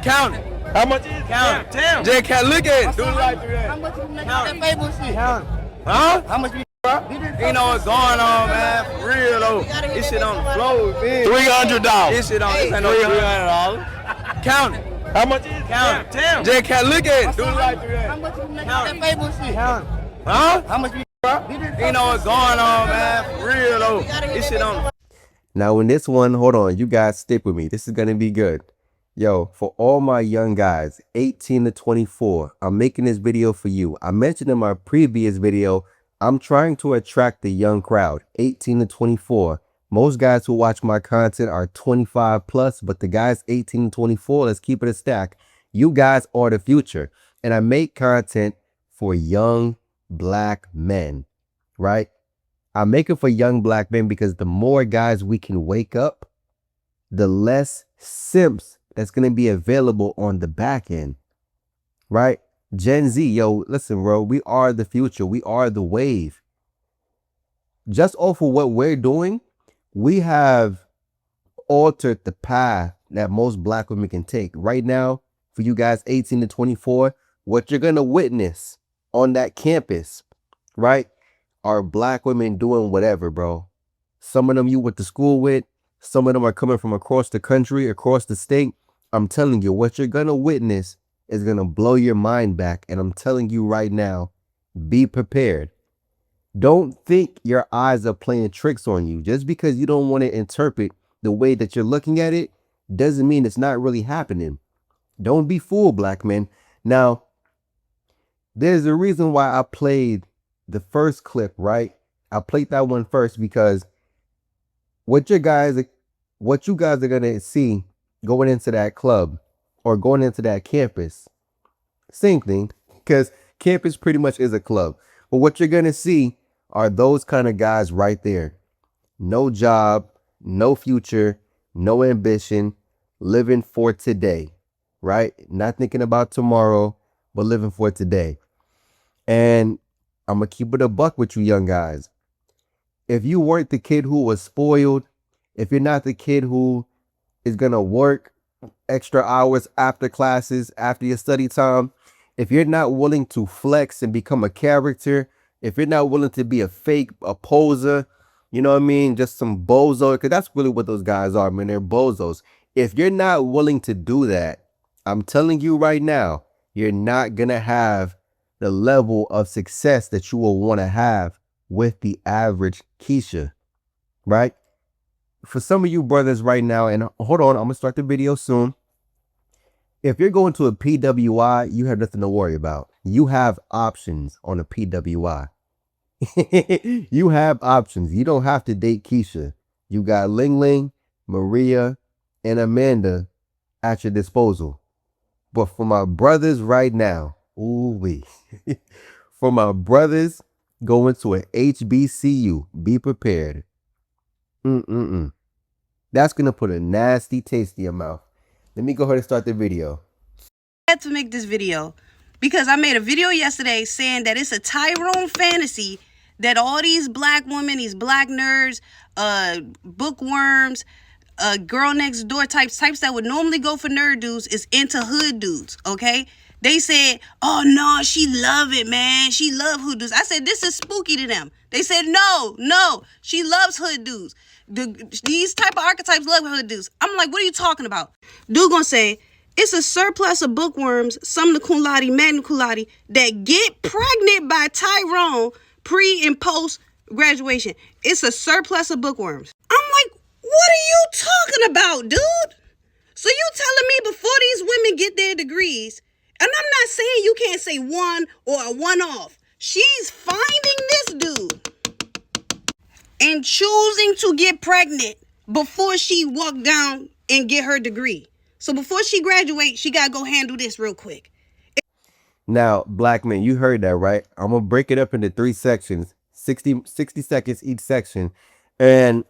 Count it. How much is it? Count it. Tell. Just count. Look at it. Do like that. How much you make Count that it. Fable shit? Count it. Huh? How much you You know what's going on, man. For real though. This shit on the floor, man. $300. This shit on. This ain't no $300. Count it. How much is it? Count it. Tell. Just count. Look at it. Do like How that. much you make Count that it. Fable shit? Count it. Huh? How much you You know what's going on, man. For real though. This shit on. Now in this one, hold on, you guys stick with me. This is gonna be good. Yo, for all my young guys, 18 to 24, I'm making this video for you. I mentioned in my previous video, I'm trying to attract the young crowd, 18 to 24. Most guys who watch my content are 25 plus, but the guys 18 to 24, let's keep it a stack. You guys are the future. And I make content for young black men, right? I make it for young black men because the more guys we can wake up, the less simps that's going to be available on the back end, right? Gen Z, yo, listen, bro, we are the future. We are the wave. Just off of what we're doing, we have altered the path that most black women can take. Right now, for you guys 18 to 24, what you're going to witness on that campus, right, are black women doing whatever, bro. Some of them you went to school with, some of them are coming from across the country, across the state. I'm telling you, what you're going to witness is going to blow your mind back. And I'm telling you right now, be prepared. Don't think your eyes are playing tricks on you. Just because you don't want to interpret the way that you're looking at it doesn't mean it's not really happening. Don't be fooled, black men. Now, there's a reason why I played the first clip, right? I played that one first because what you guys are going to see going into that club or going into that campus, same thing, because campus pretty much is a club. But what you're going to see are those kind of guys right there. No job, no future, no ambition, living for today, right? Not thinking about tomorrow, but living for today. And I'm going to keep it a buck with you young guys. If you weren't the kid who was spoiled, if you're not the kid who is going to work extra hours after classes, after your study time, if you're not willing to flex and become a character, if you're not willing to be a fake, a poser, you know what I mean? Just some bozo, because that's really what those guys are, man. They're bozos. If you're not willing to do that, I'm telling you right now, you're not going to have the level of success that you will want to have with the average Keisha, right? For some of you brothers right now, and hold on, I'm going to start the video soon. If you're going to a PWI, you have nothing to worry about. You have options on a PWI. You have options. You don't have to date Keisha. You got Ling Ling, Maria, and Amanda at your disposal. But for my brothers right now, ooh-wee. For my brothers going to an HBCU, be prepared. That's going to put a nasty taste in your mouth. Let me go ahead and start the video. I had to make this video because I made a video yesterday saying that it's a Tyrone fantasy that all these black women, these black nerds, bookworms, girl next door types that would normally go for nerd dudes is into hood dudes, okay? They said, oh no, she love it, man. She love hood dudes. I said, this is spooky to them. They said, no, she loves hood dudes. These type of archetypes love hood dudes. I'm like, what are you talking about? Dude gonna say, it's a surplus of bookworms, summa cum laude, magna cum laude, that get pregnant by Tyrone pre and post graduation. It's a surplus of bookworms. I'm like, what are you talking about, dude? So you telling me before these women get their degrees, and I'm not saying you can't say one or a one-off. She's finding this dude and choosing to get pregnant before she walk down and get her degree. So before she graduates, she got to go handle this real quick. Now, black men, you heard that, right? I'm going to break it up into 3 sections, 60 seconds each section. And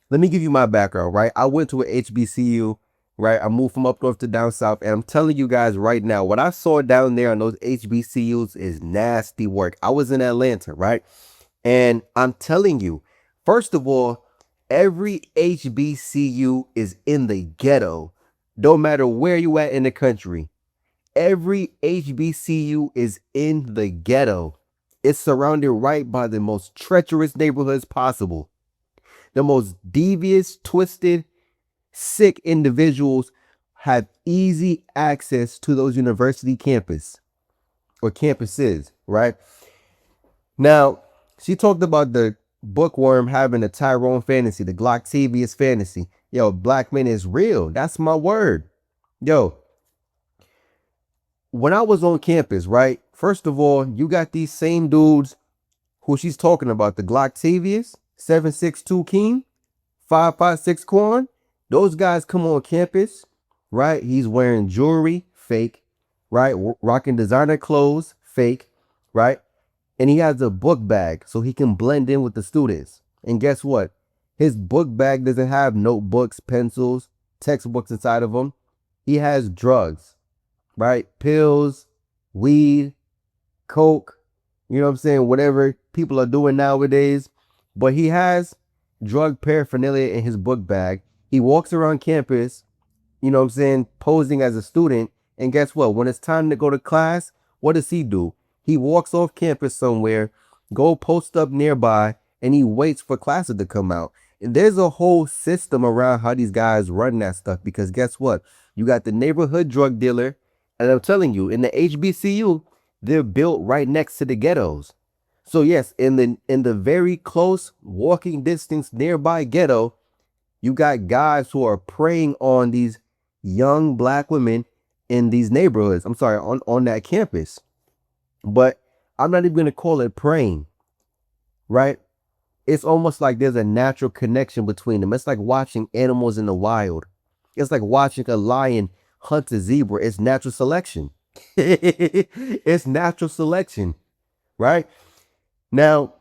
let me give you my background, right? I went to an HBCU, right? I moved from up north to down south. And I'm telling you guys right now, what I saw down there on those HBCUs is nasty work. I was in Atlanta, right? And I'm telling you, first of all, every HBCU is in the ghetto. Don't matter where you at in the country. Every HBCU is in the ghetto. It's surrounded right by the most treacherous neighborhoods possible. The most devious, twisted, sick individuals have easy access to those university campus or campuses, right? Now, she talked about the bookworm having a Tyrone fantasy, the Glocktavius fantasy. Yo, black men is real. That's my word. Yo, when I was on campus, right? First of all, you got these same dudes who she's talking about, the Glocktavius, 762 King, 556 Quan. Those guys come on campus, right? He's wearing jewelry, fake, right? Rocking designer clothes, fake, right? And he has a book bag so he can blend in with the students. And guess what? His book bag doesn't have notebooks, pencils, textbooks inside of them. He has drugs, right? Pills, weed, coke, you know what I'm saying? Whatever people are doing nowadays. But he has drug paraphernalia in his book bag. He walks around campus, you know what I'm saying, posing as a student. And guess what? When it's time to go to class, what does he do? He walks off campus somewhere, go post up nearby, and he waits for classes to come out. And there's a whole system around how these guys run that stuff, because guess what? You got the neighborhood drug dealer, and I'm telling you, in the HBCU, they're built right next to the ghettos. So yes, in the very close walking distance nearby ghetto, you got guys who are preying on these young black women in these neighborhoods. I'm sorry, on that campus. But I'm not even going to call it praying, right? It's almost like there's a natural connection between them. It's like watching animals in the wild. It's like watching a lion hunt a zebra. It's natural selection. It's natural selection, right? Now,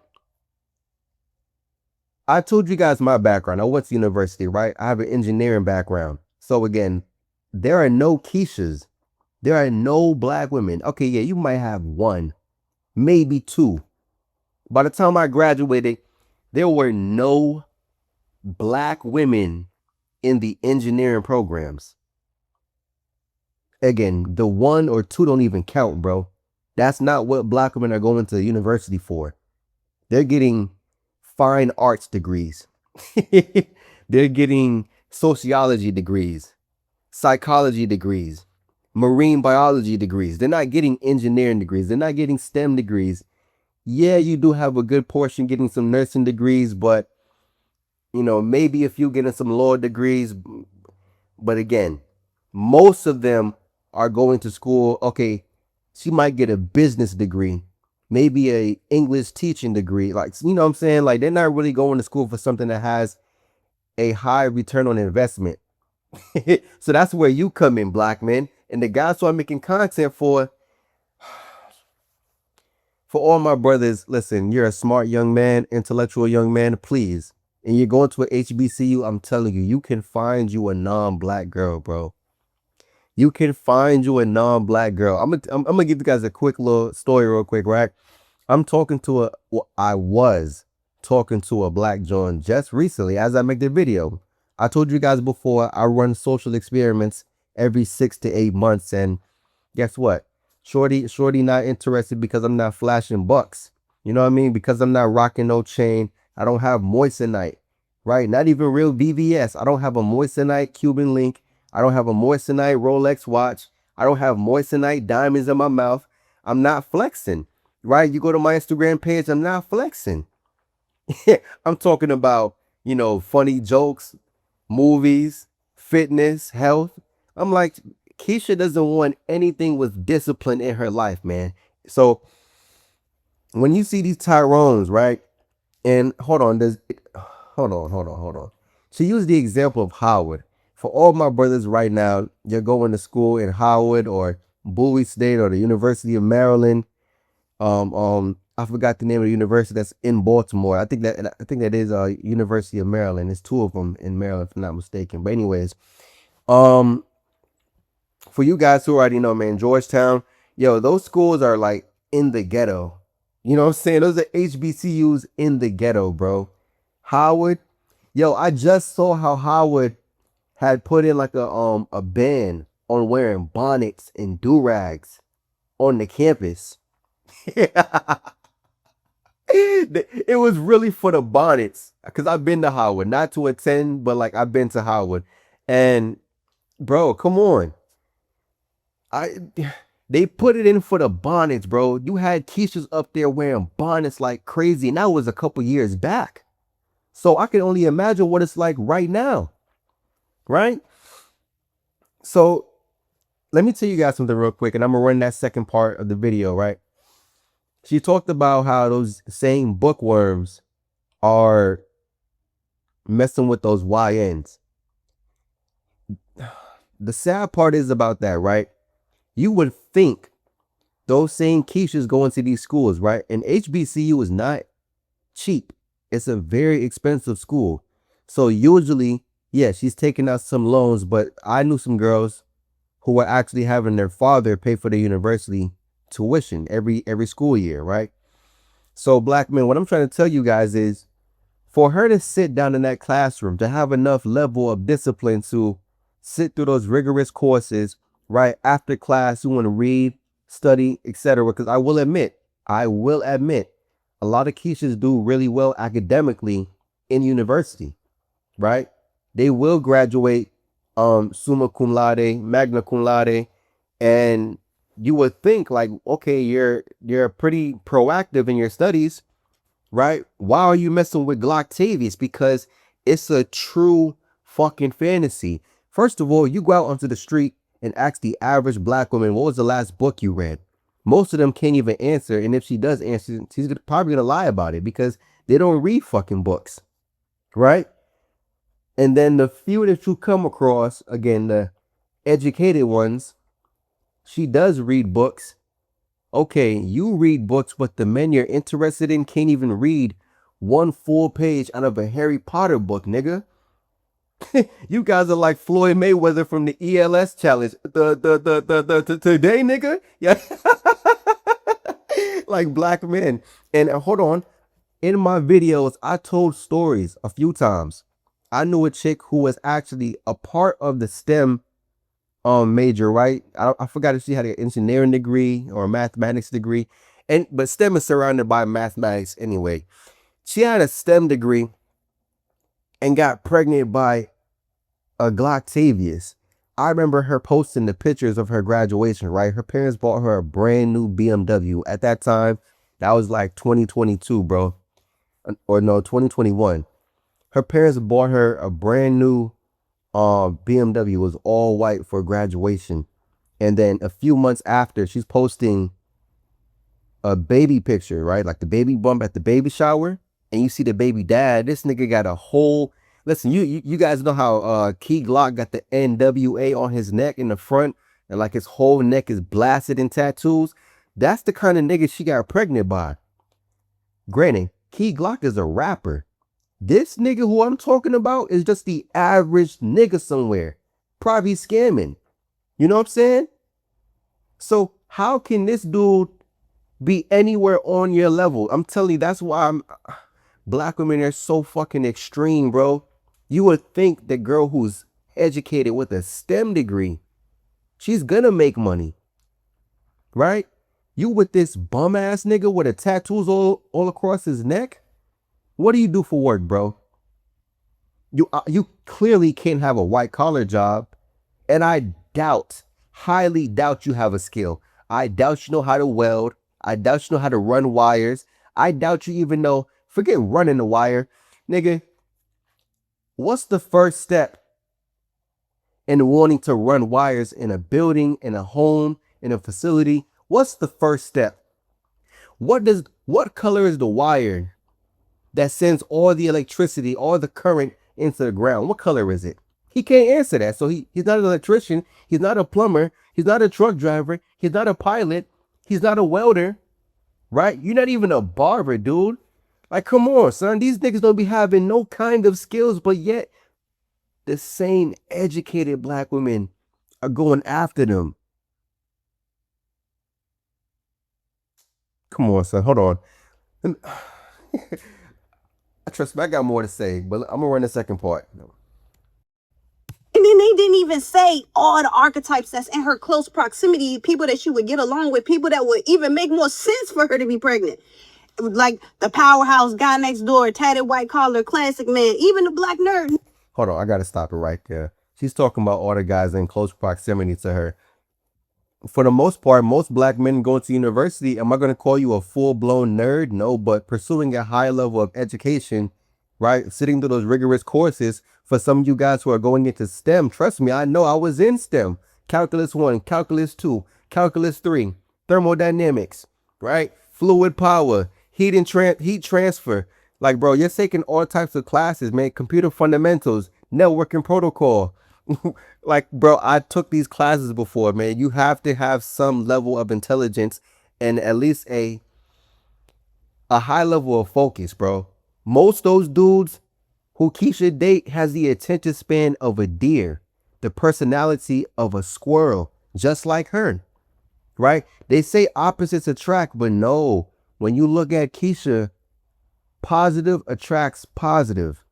I told you guys my background. I went to university, right? I have an engineering background. So again, there are no Keishas. There are no black women. Okay, yeah, you might have one, maybe two. By the time I graduated, there were no black women in the engineering programs. Again, the one or two don't even count, bro. That's not what black women are going to university for. They're getting fine arts degrees. They're getting sociology degrees, psychology degrees, marine biology degrees. They're not getting engineering degrees. They're not getting STEM degrees. Yeah, you do have a good portion getting some nursing degrees, but you know, maybe a few getting some law degrees. But again, most of them are going to school. Okay, she might get a business degree, maybe a English teaching degree. Like, you know what I'm saying? Like, they're not really going to school for something that has a high return on investment. So that's where you come in, black men. And the guys who I'm making content for all my brothers, listen, you're a smart young man, intellectual young man, please. And you're going to a HBCU, I'm telling you, you can find you a non-black girl, bro. You can find you a non-black girl. I'm gonna give you guys a quick little story real quick, right? I was talking to a black John just recently as I make the video. I told you guys before, I run social experiments every 6 to 8 months. And guess what? Shorty not interested because I'm not flashing bucks. You know what I mean? Because I'm not rocking no chain. I don't have moissanite, right? Not even real VVS. I don't have a moissanite Cuban link. I don't have a moissanite Rolex watch. I don't have moissanite diamonds in my mouth. I'm not flexing, right? You go to my Instagram page, I'm not flexing. I'm talking about, you know, funny jokes, movies, fitness, health. I'm like, Keisha doesn't want anything with discipline in her life, man. So when you see these Tyrones, right? And hold on. She used the example of Howard. For all my brothers right now, you're going to school in Howard or Bowie State or the University of Maryland. I forgot the name of the university that's in Baltimore. I think that is University of Maryland. There's two of them in Maryland, if I'm not mistaken. But anyways, for you guys who already know, man, Georgetown, yo, those schools are like in the ghetto. You know what I'm saying? Those are HBCUs in the ghetto, bro. Howard, yo, I just saw how Howard had put in like a ban on wearing bonnets and do-rags on the campus. It was really for the bonnets, because I've been to Howard, not to attend, but like I've been to Howard, and bro, come on, I they put it in for the bonnets, bro. You had Keishas up there wearing bonnets like crazy, and that was a couple years back. So I can only imagine what it's like right now, right? So let me tell you guys something real quick, and I'm gonna run that second part of the video, right? She talked about how those same bookworms are messing with those YNs. The sad part is about that, right? You would think those same Keishas go into these schools, right? And HBCU is not cheap. It's a very expensive school. So usually, yeah, she's taking out some loans, but I knew some girls who were actually having their father pay for their university tuition every school year, right? So black men, what I'm trying to tell you guys is, for her to sit down in that classroom, to have enough level of discipline to sit through those rigorous courses, right, after class, you want to read, study, etc. Because I will admit, a lot of Keishas do really well academically in university, right? They will graduate summa cum laude, magna cum laude, and you would think like, okay, you're pretty proactive in your studies, right? Why are you messing with Glocktavius? Because it's a true fucking fantasy. First of all, you go out onto the street and ask the average black woman, what was the last book you read? Most of them can't even answer, and if she does answer, she's probably gonna lie about it because they don't read fucking books, right? And then the few that you come across, again, the educated ones, she does read books. Okay, you read books, but the men you're interested in can't even read one full page out of a Harry Potter book, nigga. You guys are like Floyd Mayweather from the ELS challenge. The today, nigga. Yeah. Like black men. And hold on. In my videos, I told stories a few times. I knew a chick who was actually a part of the STEM major, right? I forgot if she had an engineering degree or a mathematics degree. But STEM is surrounded by mathematics anyway. She had a STEM degree and got pregnant by a Glocktavius. I remember her posting the pictures of her graduation, right? Her parents bought her a brand new BMW. At that time, that was like 2022, bro. Or no, 2021. Her parents bought her a brand new BMW. It was all white for graduation. And then a few months after, she's posting a baby picture, right? Like the baby bump at the baby shower. And you see the baby dad. This nigga got a whole... Listen, you guys know how Key Glock got the NWA on his neck in the front, and like his whole neck is blasted in tattoos. That's the kind of nigga she got pregnant by. Granted, Key Glock is a rapper. This nigga who I'm talking about is just the average nigga somewhere, probably scamming. You know what I'm saying? So how can this dude be anywhere on your level? I'm telling you, that's why black women are so fucking extreme, bro. You would think the girl who's educated with a STEM degree, she's gonna make money, right? You with this bum ass nigga with the tattoos all across his neck? What do you do for work, bro? You clearly can't have a white collar job, and I highly doubt you have a skill. I doubt you know how to weld. I doubt you know how to run wires. I doubt you even know, forget running the wire, nigga. What's the first step in wanting to run wires in a building, in a home, in a facility? What's the first step? What color is the wire that sends all the electricity, all the current into the ground? What color is it? He can't answer that. So he's not an electrician. He's not a plumber. He's not a truck driver. He's not a pilot. He's not a welder, right? You're not even a barber, dude. Like, come on, son. These niggas don't be having no kind of skills, but yet the same educated black women are going after them. Come on, son. Hold on. Trust me, I got more to say, but I'm gonna run the second part. didn't even say all the archetypes that's in her close proximity, people that she would get along with, people that would even make more sense for her to be pregnant. Like the powerhouse guy next door, tatted white collar, classic man, even the black nerd. Hold on, I gotta stop it right there. She's talking about all the guys in close proximity to her. For the most part, most black men going to university, am I going to call you a full-blown nerd? No, but pursuing a high level of education, right? Sitting through those rigorous courses, for some of you guys who are going into STEM, trust me, I know I was in STEM. Calculus 1, Calculus 2, Calculus 3, thermodynamics, right? Fluid power, heat transfer. Like, bro, you're taking all types of classes, man. Computer fundamentals, networking protocol. Like, bro, I took these classes before, man. You have to have some level of intelligence and at least a high level of focus, bro. Most those dudes who Keisha date has the attention span of a deer, the personality of a squirrel, just like her, right? They say opposites attract, but no. When you look at Keisha, positive attracts positive,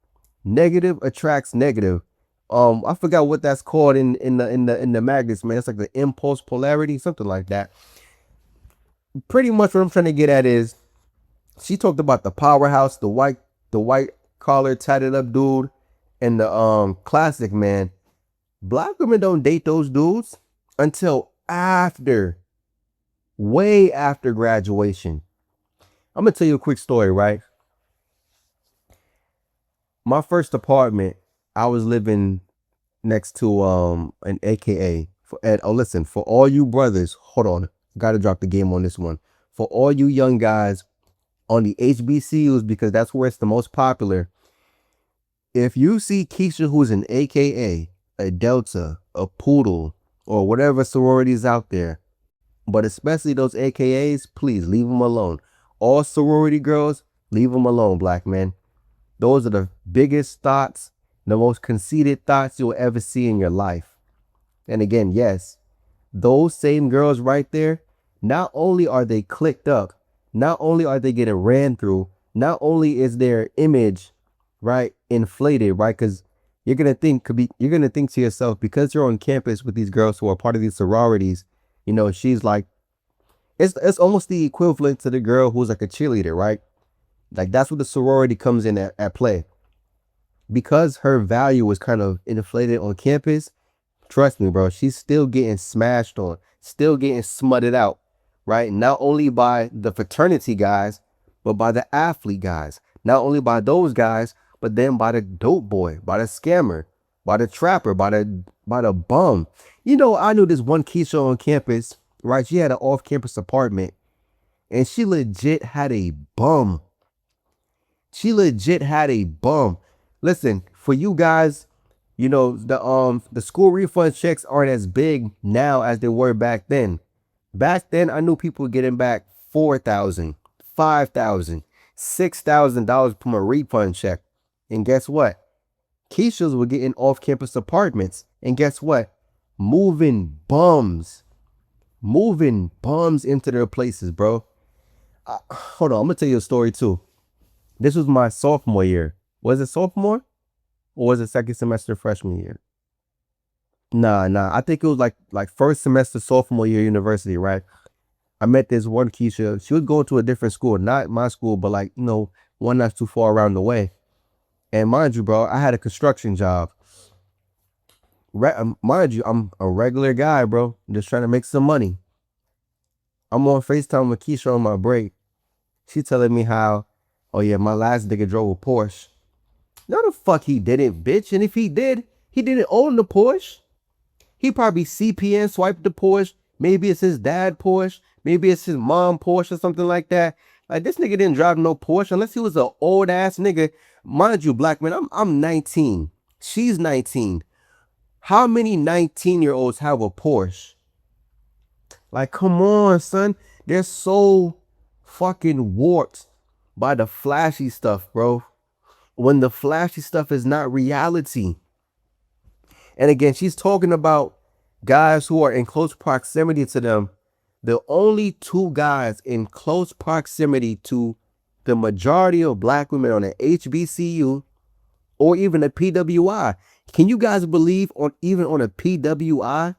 negative attracts negative. I forgot what that's called in the magnets, man. It's like the impulse polarity, something like that. Pretty much what I'm trying to get at is she talked about the powerhouse, the white collar tatted up dude, and the classic man. Black women don't date those dudes until after, way after graduation. I'm gonna tell you a quick story, right? My first apartment, I was living next to an AKA. Listen, for all you brothers, hold on, gotta drop the game on this one. For all you young guys on the HBCUs, because that's where it's the most popular. If you see Keisha who's an AKA, a Delta, a Poodle, or whatever sororities out there, but especially those AKAs, please leave them alone. All sorority girls, leave them alone, black men. Those are the biggest thoughts, the most conceited thoughts you'll ever see in your life. And again, yes, those same girls right there, not only are they clicked up, not only are they getting ran through, not only is their image, right, inflated, right? Because you're gonna think to yourself, because you're on campus with these girls who are part of these sororities, you know, she's like, it's almost the equivalent to the girl who's like a cheerleader, right? Like that's what the sorority comes in at play. Because her value was kind of inflated on campus, trust me, bro, she's still getting smashed on, still getting smutted out, right? Not only by the fraternity guys, but by the athlete guys. Not only by those guys, but then by the dope boy, by the scammer, by the trapper, by the bum. You know, I knew this one Keisha on campus, right? She had an off-campus apartment, and she legit had a bum. She legit had a bum. Listen, for you guys, you know, the school refund checks aren't as big now as they were back then. Back then, I knew people were getting back $4,000, $5,000, $6,000 from a refund check. And guess what? Keisha's were getting off-campus apartments. And guess what? Moving bums into their places, bro. Hold on, I'm gonna tell you a story too. This was my sophomore year. Was it sophomore? Or was it second semester freshman year? Nah. I think it was like first semester sophomore year university, right? I met this one Keisha. She was going to a different school, not my school, but like, you know, one not too far around the way. And mind you, bro, I had a construction job. Mind you, I'm a regular guy, bro. I'm just trying to make some money. I'm on FaceTime with Keisha on my break. She telling me how, oh yeah, my last nigga drove a Porsche. No, the fuck he didn't, bitch. And if he did, he didn't own the Porsche. He probably CPN swiped the Porsche. Maybe it's his dad Porsche. Maybe it's his mom Porsche or something like that. Like, this nigga didn't drive no Porsche unless he was an old ass nigga. Mind you, black man, I'm 19. She's 19. How many 19-year-olds have a Porsche? Like, come on, son. They're so fucking warped by the flashy stuff, bro. When the flashy stuff is not reality. And again, she's talking about guys who are in close proximity to them. The only two guys in close proximity to the majority of black women on an HBCU or even a PWI. Can you guys believe even on a PWI,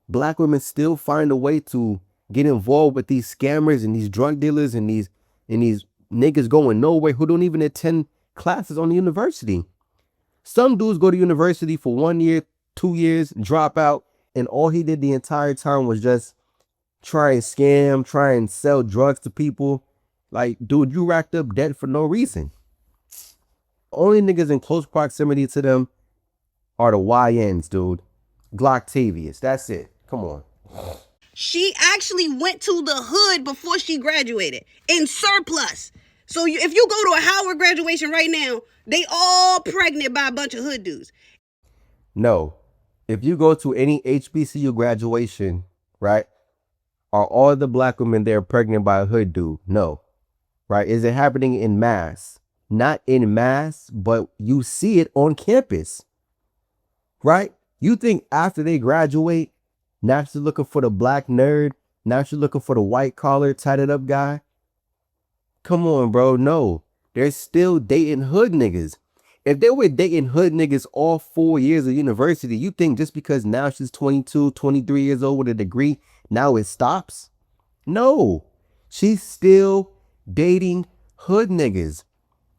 black women still find a way to get involved with these scammers and these drug dealers and these niggas going nowhere who don't even attend classes on the university? Some dudes go to university for 1 year, 2 years, drop out, and all he did the entire time was just try and scam, try and sell drugs to people. Like, dude, you racked up debt for no reason. Only niggas in close proximity to them are the YNs, dude. Glocktavius, that's it. Come on. She actually went to the hood before she graduated in surplus. So if you go to a Howard graduation right now, they all pregnant by a bunch of hood dudes. No. If you go to any HBCU graduation, right, are all the black women there pregnant by a hood dude? No. Right? Is it happening in mass? Not in mass, but you see it on campus. Right? You think after they graduate, now she's looking for the black nerd, now she's looking for the white collar, tatted up guy? Come on, bro. No. They're still dating hood niggas. If they were dating hood niggas all 4 years of university, you think just because now she's 22, 23 years old with a degree, now it stops? No. She's still dating hood niggas,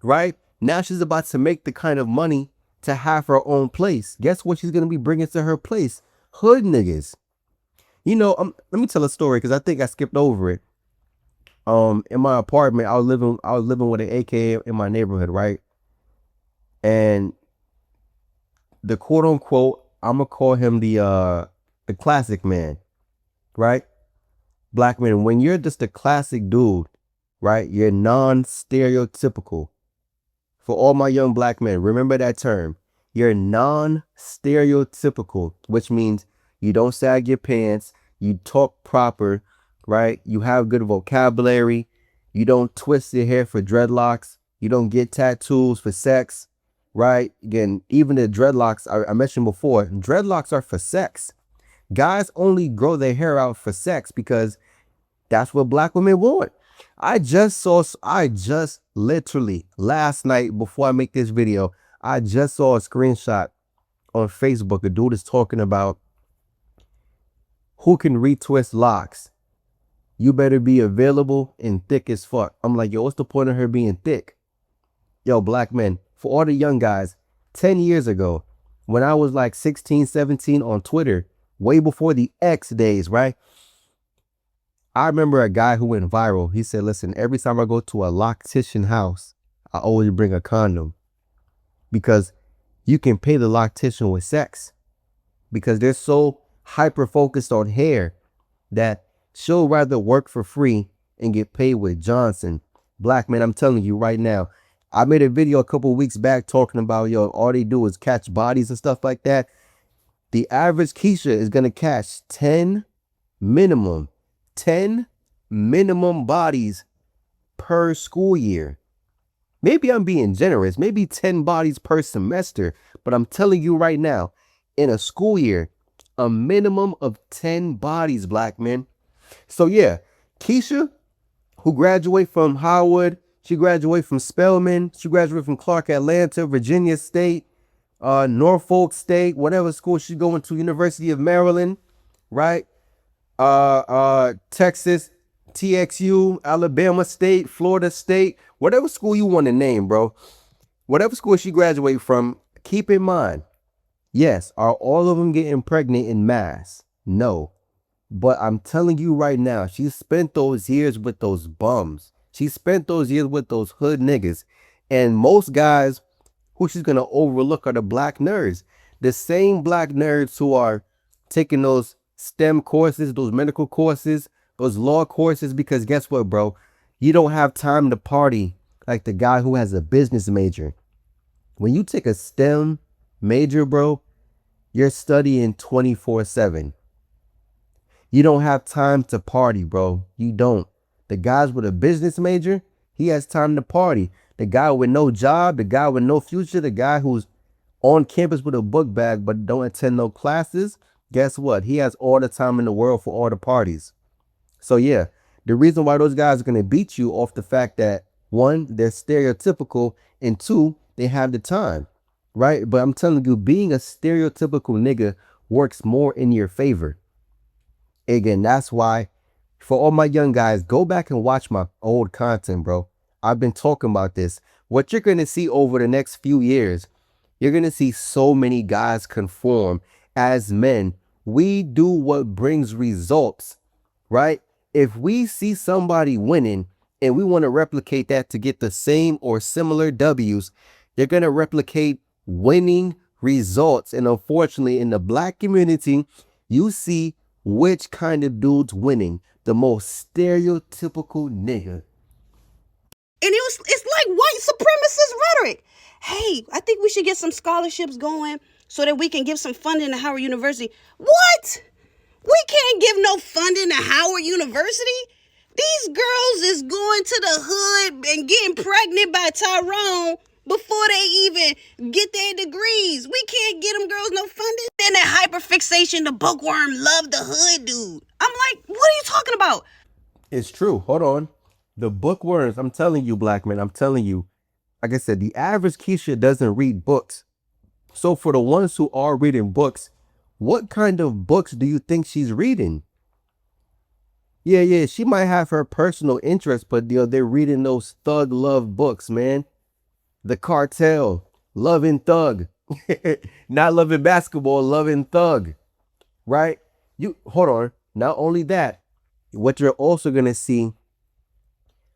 right? Now she's about to make the kind of money to have her own place. Guess what she's going to be bringing to her place? Hood niggas. You know, let me tell a story because I think I skipped over it. In my apartment, I was living with an AK in my neighborhood, right? And the quote unquote, I'm gonna call him the classic man, right? Black man, when you're just a classic dude, right? You're non-stereotypical. For all my young black men, remember that term. You're non-stereotypical, which means you don't sag your pants, you talk proper, right? You have good vocabulary. You don't twist your hair for dreadlocks. You don't get tattoos for sex, right? Again, even the dreadlocks I mentioned before, dreadlocks are for sex. Guys only grow their hair out for sex because that's what black women want. I just literally last night before I make this video, I just saw a screenshot on Facebook. A dude is talking about who can retwist locks. You better be available and thick as fuck. I'm like, yo, what's the point of her being thick? Yo, black men, for all the young guys, 10 years ago, when I was like 16, 17 on Twitter, way before the X days, right? I remember a guy who went viral. He said, listen, every time I go to a loctician house, I always bring a condom because you can pay the loctician with sex because they're so hyper focused on hair that she'll rather work for free and get paid with Johnson. Black man, I'm telling you right now, I made a video a couple weeks back talking about, yo, all they do is catch bodies and stuff like that. The average Keisha is going to catch 10 minimum bodies per school year. Maybe I'm being generous, maybe 10 bodies per semester, but I'm telling you right now, in a school year, a minimum of 10 bodies, black men. So yeah, Keisha, who graduated from Howard, she graduated from Spelman, she graduated from Clark Atlanta, Virginia State, Norfolk State, whatever school she's going to, University of Maryland, right? Texas, TXU, Alabama State, Florida State, whatever school you want to name, bro. Whatever school she graduated from, keep in mind, yes, are all of them getting pregnant in mass? No. But I'm telling you right now, she spent those years with those bums. She spent those years with those hood niggas. And most guys who she's going to overlook are the black nerds. The same black nerds who are taking those STEM courses, those medical courses, those law courses, because guess what, bro? You don't have time to party like the guy who has a business major. When you take a STEM major, bro, you're studying 24/7. You don't have time to party, bro. You don't. The guys with a business major, he has time to party. The guy with no job, the guy with no future, the guy who's on campus with a book bag but don't attend no classes, guess what? He has all the time in the world for all the parties. So yeah, the reason why those guys are going to beat you off the fact that, one, they're stereotypical, and two, they have the time. right? But I'm telling you, being a stereotypical nigga works more in your favor. Again, that's why for all my young guys, go back and watch my old content, bro. I've been talking about this. What you're going to see over the next few years, you're going to see so many guys conform as men. We do what brings results, right? If we see somebody winning and we want to replicate that to get the same or similar W's, you're going to replicate winning results. And unfortunately, in the black community, you see which kind of dude's winning. The most stereotypical nigga. And it's like white supremacist rhetoric. Hey, I think we should get some scholarships going so that we can give some funding to Howard University. What? We can't give no funding to Howard University. These girls is going to the hood and getting pregnant by Tyrone before they even get their degrees. We can't get them girls no funding. Then that hyperfixation, the bookworm love the hood dude. I'm like, what are you talking about? It's true. Hold on. The bookworms, I'm telling you, black men, I'm telling you, like I said, the average Keisha doesn't read books. So for the ones who are reading books, what kind of books do you think she's reading? Yeah, she might have her personal interests, but they're reading those thug love books, man. The Cartel, Loving Thug, not loving basketball, loving thug, right? You hold on. Not only that, what you're also gonna see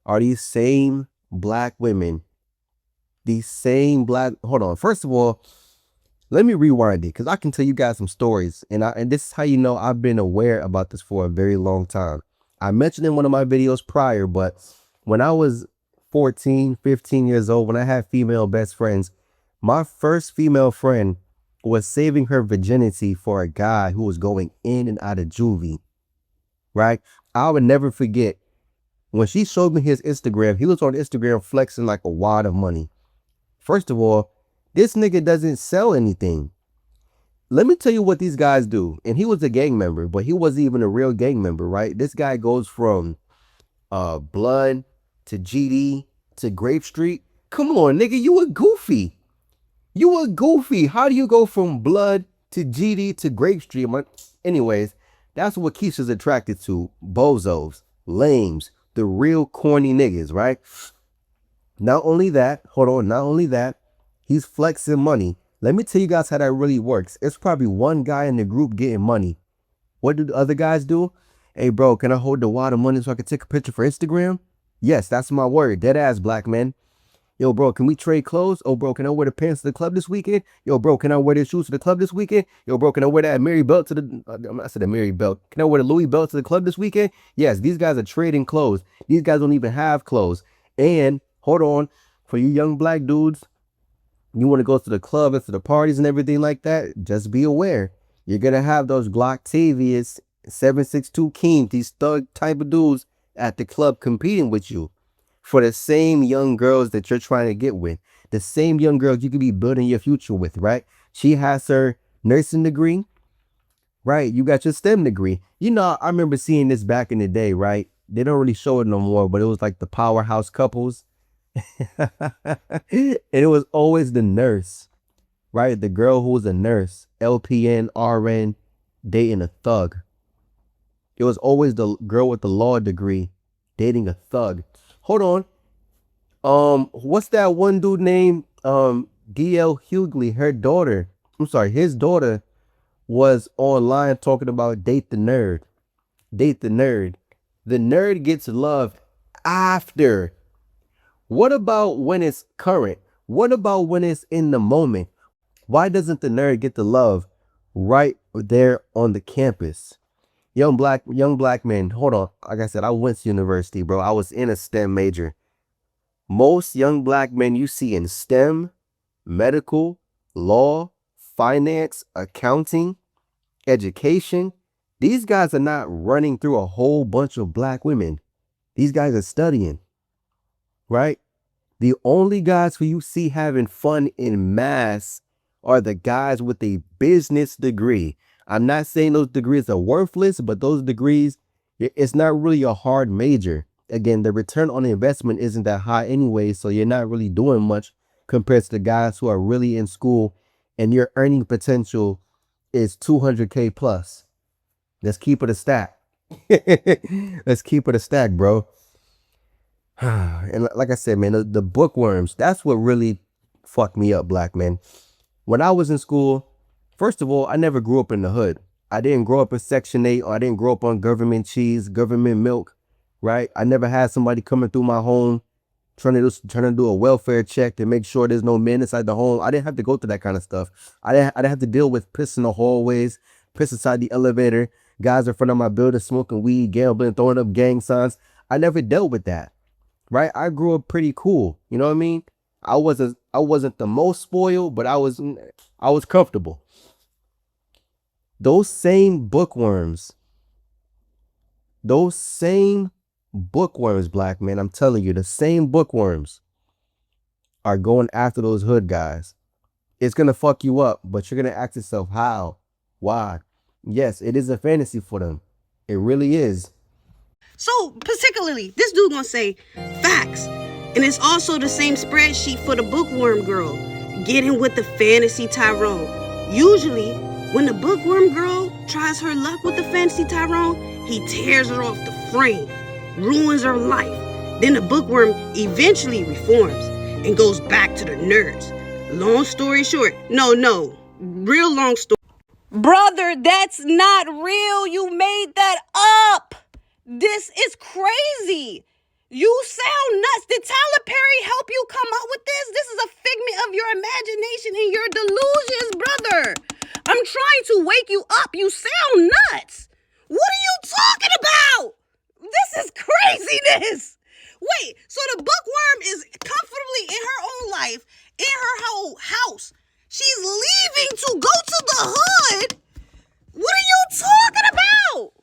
are these same black women, hold on. First of all, let me rewind it because I can tell you guys some stories, and this is how you know I've been aware about this for a very long time. I mentioned in one of my videos prior, but when I was 14, 15 years old, when I had female best friends, my first female friend was saving her virginity for a guy who was going in and out of juvie, right? I would never forget when she showed me his Instagram. He was on Instagram flexing like a wad of money. First of all, this nigga doesn't sell anything. Let me tell you what these guys do. And he was a gang member, but he wasn't even a real gang member, right? This guy goes from Blood to GD to Grape Street. Come on, nigga, you a goofy. You a goofy. How do you go from Blood to GD to Grape Street? Anyways, that's what Keisha's attracted to. Bozos, lames, the real corny niggas, right? Not only that, he's flexing money. Let me tell you guys how that really works. It's probably one guy in the group getting money. What do the other guys do? Hey, bro, can I hold the wad of money so I can take a picture for Instagram? Yes, that's my word. Dead ass, black man. Yo, bro, can we trade clothes? Oh, bro, can I wear the pants to the club this weekend? Yo, bro, can I wear the shoes to the club this weekend? Yo, bro, can I wear that Mary belt to the... I said the Mary belt. Can I wear the Louis belt to the club this weekend? Yes, these guys are trading clothes. These guys don't even have clothes. And, hold on, for you young black dudes, you want to go to the club and to the parties and everything like that, just be aware. You're going to have those Glocktavius, 762 Keem, these thug type of dudes at the club competing with you for the same young girls that you're trying to get with. The same young girls you could be building your future with, right? She has her nursing degree, right? You got your STEM degree. You know, I remember seeing this back in the day, right? They don't really show it no more, but it was like the powerhouse couples. And it was always the nurse, right? The girl who was a nurse, LPN, RN, dating a thug. It was always the girl with the law degree dating a thug. Hold on. What's that one dude named DL Hughley? His daughter was online talking about date the nerd. Date the nerd. The nerd gets love after. What about when it's current? What about when it's in the moment? Why doesn't the nerd get the love right there on the campus? Young black man, hold on. Like I said, I went to university, bro. I was in a STEM major. Most young black men you see in STEM, medical, law, finance, accounting, education, these guys are not running through a whole bunch of black women. These guys are studying, right? The only guys who you see having fun in mass are the guys with a business degree. I'm not saying those degrees are worthless, but those degrees, it's not really a hard major. Again, the return on the investment isn't that high anyway, so you're not really doing much compared to the guys who are really in school and your earning potential is 200K plus. Let's keep it a stack. Let's keep it a stack, bro. And like I said, man, the bookworms, that's what really fucked me up, black man. When I was in school, first of all, I never grew up in the hood. I didn't grow up in Section 8, or I didn't grow up on government cheese, government milk, right? I never had somebody coming through my home trying to do a welfare check to make sure there's no men inside the home. I didn't have to go through that kind of stuff. I didn't have to deal with piss in the hallways, piss inside the elevator, guys in front of my building smoking weed, gambling, throwing up gang signs. I never dealt with that, right? I grew up pretty cool. You know what I mean? I wasn't the most spoiled, but I was comfortable. Those same bookworms, black man, I'm telling you, the same bookworms are going after those hood guys. It's gonna fuck you up, but you're gonna ask yourself, how? Why? Yes, it is a fantasy for them. It really is. So particularly, this dude gonna say facts. And it's also the same spreadsheet for the bookworm girl. Getting with the fantasy Tyrone. Usually, when the bookworm girl tries her luck with the fantasy Tyrone, he tears her off the frame, ruins her life. Then the bookworm eventually reforms and goes back to the nerds. Long story short, no, real long story. Brother, that's not real. You made that up. This is crazy. You sound nuts. Did Tyler Perry help you come up with this? This is a figment of your imagination and your delusions, brother. I'm trying to wake you up. You sound nuts. What are you talking about? This is craziness. Wait, so the bookworm is comfortably in her own life, in her whole house. She's leaving to go to the hood. What are you talking about?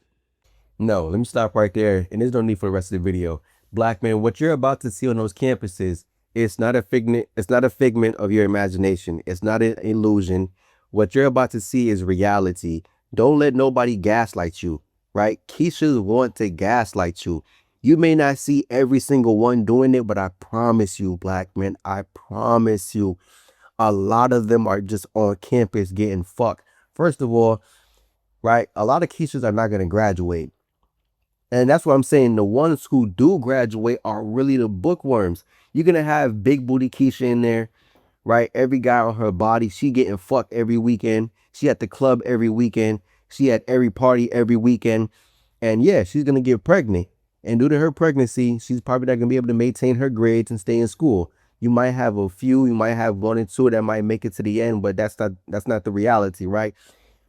No, let me stop right there. And there's no need for the rest of the video. Black man, what you're about to see on those campuses, it's not a figment of your imagination. It's not an illusion. What you're about to see is reality. Don't let nobody gaslight you, right? Keishas want to gaslight you. You may not see every single one doing it, but I promise you, black man, I promise you, a lot of them are just on campus getting fucked. First of all, right, a lot of Keishas are not going to graduate. And that's what I'm saying. The ones who do graduate are really the bookworms. You're going to have big booty Keisha in there, right? Every guy on her body, she getting fucked every weekend. She at the club every weekend. She at every party every weekend. And yeah, she's going to get pregnant. And due to her pregnancy, she's probably not going to be able to maintain her grades and stay in school. You might have a few, you might have one or two that might make it to the end, but that's not the reality, right?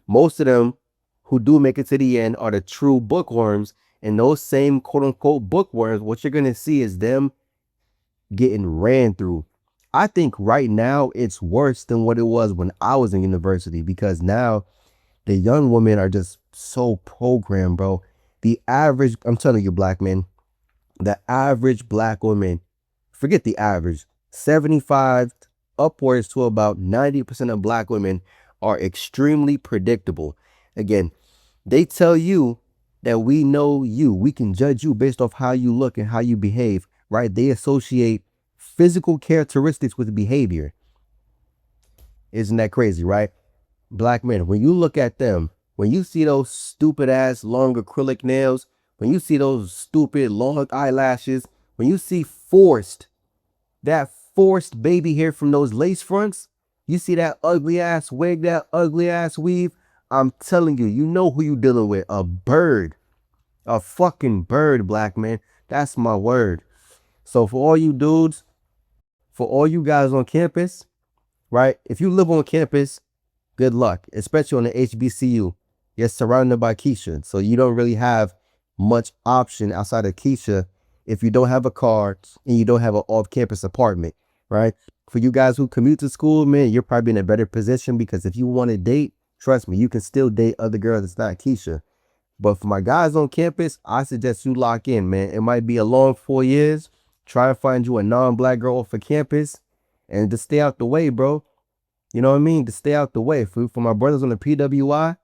Most of them who do make it to the end are the true bookworms. And those same quote unquote bookworms, what you're going to see is them getting ran through. I think right now it's worse than what it was when I was in university, because now the young women are just so programmed, bro. The average, I'm telling you, black men, the average black woman, forget the average, 75 upwards to about 90% of black women are extremely predictable. Again, they tell you that we know you. We can judge you based off how you look and how you behave, right? They associate physical characteristics with behavior. Isn't that crazy, right? Black men, when you look at them, when you see those stupid ass long acrylic nails, when you see those stupid long eyelashes, when you see that forced baby hair from those lace fronts, you see that ugly ass wig, that ugly ass weave, I'm telling you, you know who you dealing with. A bird. A fucking bird, black man. That's my word. So for all you dudes, for all you guys on campus, right? If you live on campus, good luck, especially on the HBCU. You're surrounded by Keisha. So you don't really have much option outside of Keisha if you don't have a car and you don't have an off-campus apartment, right? For you guys who commute to school, man, you're probably in a better position, because if you want to date, trust me, you can still date other girls that's not Keisha. But for my guys on campus, I suggest you lock in, man. It might be a long 4 years. Try and find you a non-black girl for campus and just stay out the way, bro. You know what I mean? To stay out the way. For my brothers on the PWI,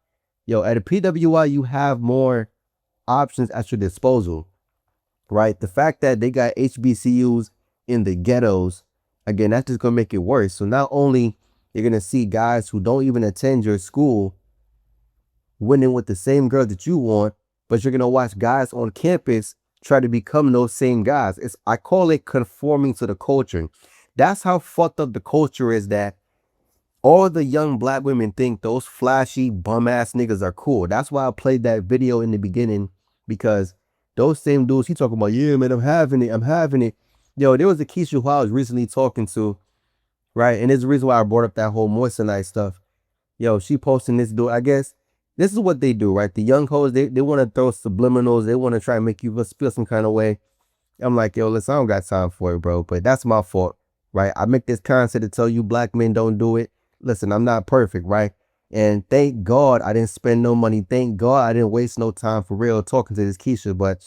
yo, at a PWI, you have more options at your disposal, right? The fact that they got HBCUs in the ghettos again, that's just gonna make it worse. So not only you're gonna see guys who don't even attend your school winning with the same girl that you want, but you're gonna watch guys on campus try to become those same guys. I call it conforming to the culture. That's how fucked up the culture is, that all the young black women think those flashy bum ass niggas are cool. That's why I played that video in the beginning, because those same dudes, he talking about, yeah, man, I'm having it. Yo, there was a Keisha who I was recently talking to, right? And there's the reason why I brought up that whole moissanite stuff. Yo, she posting this dude. I guess this is what they do, right? The young hoes, they want to throw subliminals. They want to try and make you feel some kind of way. I'm like, yo, listen, I don't got time for it, bro. But that's my fault, right? I make this content to tell you black men don't do it. Listen, I'm not perfect, right? And thank God I didn't spend no money. Thank God I didn't waste no time for real talking to this Keisha. But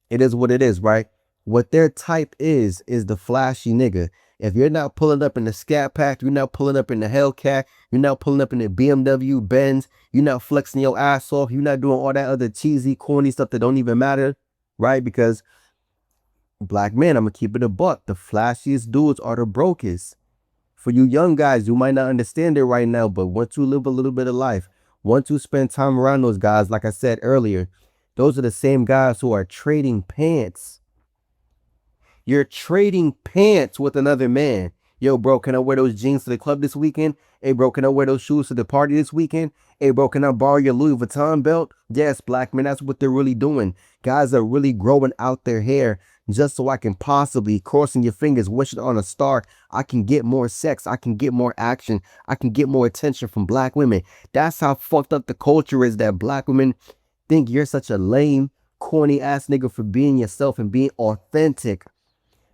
it is what it is, right? What their type is the flashy nigga. If you're not pulling up in the Scat Pack, you're not pulling up in the Hellcat, you're not pulling up in the BMW, Benz, you're not flexing your ass off, you're not doing all that other cheesy, corny stuff that don't even matter, right? Because black men, I'm gonna keep it a buck, the flashiest dudes are the brokest. For you young guys, you might not understand it right now, but once you live a little bit of life, once you spend time around those guys, like I said earlier, those are the same guys who are trading pants. You're trading pants with another man. Yo, bro, can I wear those jeans to the club this weekend? Hey, bro, can I wear those shoes to the party this weekend? Hey, bro, can I borrow your Louis Vuitton belt? Yes, black men, that's what they're really doing. Guys are really growing out their hair just so I can possibly, crossing your fingers, wishing on a star, I can get more sex, I can get more action, I can get more attention from black women. That's how fucked up the culture is, that black women think you're such a lame, corny ass nigga for being yourself and being authentic.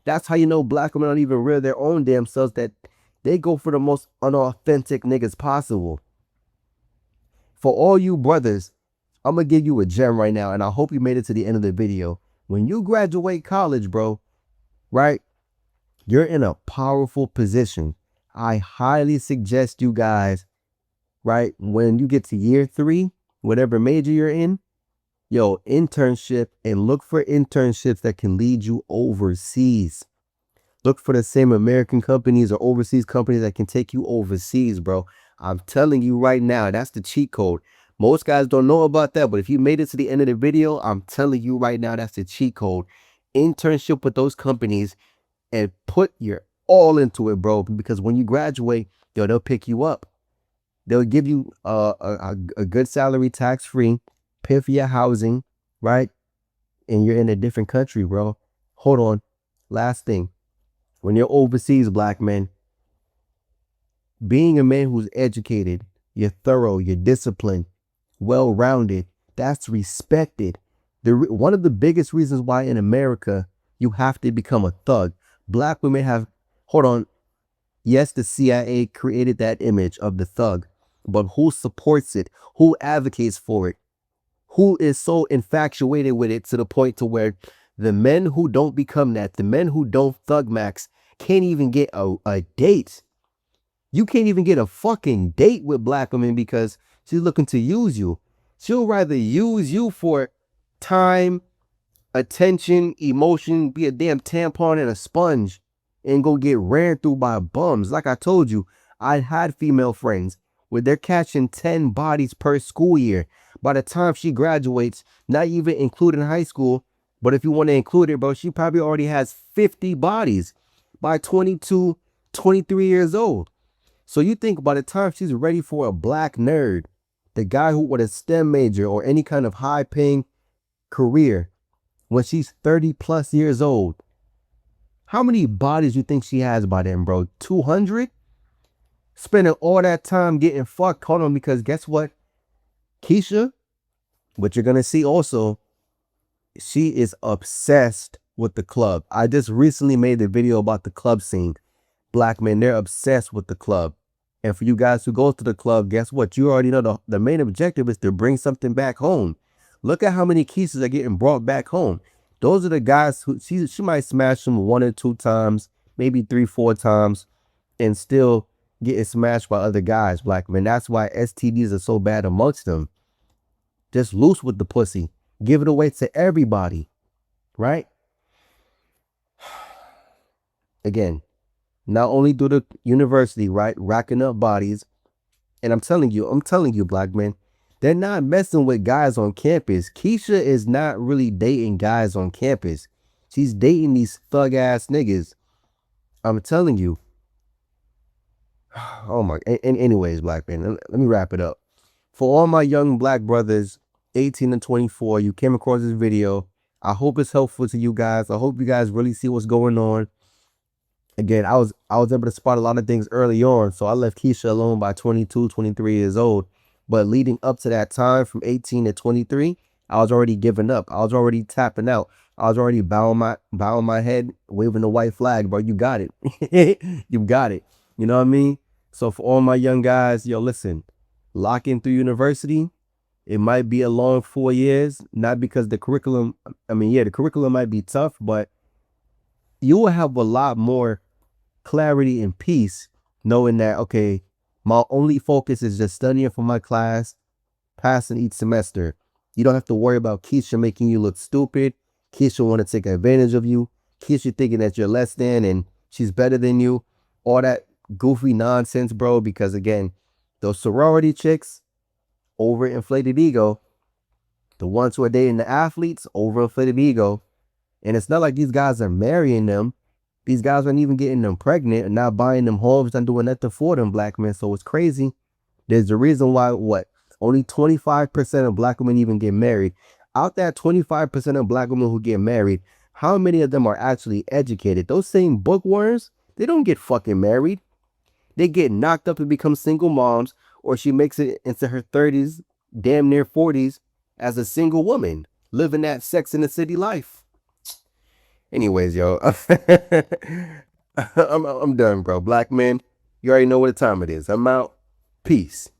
That's how you know black women don't even real their own damn selves, that they go for the most unauthentic niggas possible. For all you brothers, I'm going to give you a gem right now, and I hope you made it to the end of the video. When you graduate college, bro, right, you're in a powerful position. I highly suggest you guys, right, when you get to year 3, whatever major you're in, yo, internship, and look for internships that can lead you overseas. Look for the same American companies or overseas companies that can take you overseas, bro. I'm telling you right now, that's the cheat code. Most guys don't know about that, but if you made it to the end of the video, I'm telling you right now, that's the cheat code. Internship with those companies and put your all into it, bro, because when you graduate, yo, they'll pick you up. They'll give you a good salary, tax-free, pay for your housing, right? And you're in a different country, bro. Hold on. Last thing. When you're overseas, black men, being a man who's educated, you're thorough, you're disciplined, well-rounded, that's respected. One of the biggest reasons why in America you have to become a thug. Black women have, hold on, yes, the CIA created that image of the thug, but who supports it? Who advocates for it? Who is so infatuated with it to the point to where the men who don't become that, the men who don't thug max, can't even get a date. You can't even get a fucking date with black women because she's looking to use you. She'll rather use you for time, attention, emotion, be a damn tampon and a sponge, and go get ran through by bums. Like I told you, I had female friends where they're catching 10 bodies per school year. By the time she graduates, not even including high school, but if you want to include it, bro, she probably already has 50 bodies by 22, 23 years old. So you think by the time she's ready for a black nerd, the guy who with a STEM major or any kind of high paying career, when she's 30 plus years old, how many bodies you think she has by then, bro? 200? Spending all that time getting fucked. Hold on, because guess what? Keisha, what you're going to see also, she is obsessed with the club. I just recently made a video about the club scene. Black men, they're obsessed with the club. And for you guys who go to the club, guess what? You already know the main objective is to bring something back home. Look at how many Keishas are getting brought back home. Those are the guys who she might smash them 1 or 2 times, maybe 3, 4 times, and still getting smashed by other guys, black men. That's why STDs are so bad amongst them. Just loose with the pussy. Give it away to everybody, right? Again, not only through the university, right, racking up bodies. And I'm telling you, black men, they're not messing with guys on campus. Keisha is not really dating guys on campus. She's dating these thug ass niggas. I'm telling you. Oh my. And anyways, black men, let me wrap it up. For all my young black brothers, 18 and 24, you came across this video. I hope it's helpful to you guys. I hope you guys really see what's going on. Again, I was able to spot a lot of things early on, so I left Keisha alone by 22, 23 years old. But leading up to that time, from 18 to 23, I was already giving up. I was already tapping out. I was already bowing my head, waving the white flag, bro. You got it. You got it. You know what I mean? So for all my young guys, yo, listen, lock in through university. It might be a long 4 years, not because the curriculum, the curriculum might be tough, but you will have a lot more clarity and peace knowing that, okay, my only focus is just studying for my class, passing each semester. You don't have to worry about Keisha making you look stupid. Keisha want to take advantage of you. Keisha thinking that you're less than and she's better than you. All that goofy nonsense, bro, because again, those sorority chicks, overinflated ego. The ones who are dating the athletes, overinflated ego. And it's not like these guys are marrying them. These guys aren't even getting them pregnant and not buying them homes and doing nothing for them, black men. So it's crazy. There's a reason why, only 25% of black women even get married. Out that 25% of black women who get married, how many of them are actually educated? Those same bookworms, they don't get fucking married. They get knocked up and become single moms, or she makes it into her 30s, damn near 40s, as a single woman, living that Sex in the City life. Anyways, yo, I'm done, bro. Black men, you already know what time it is. I'm out. Peace.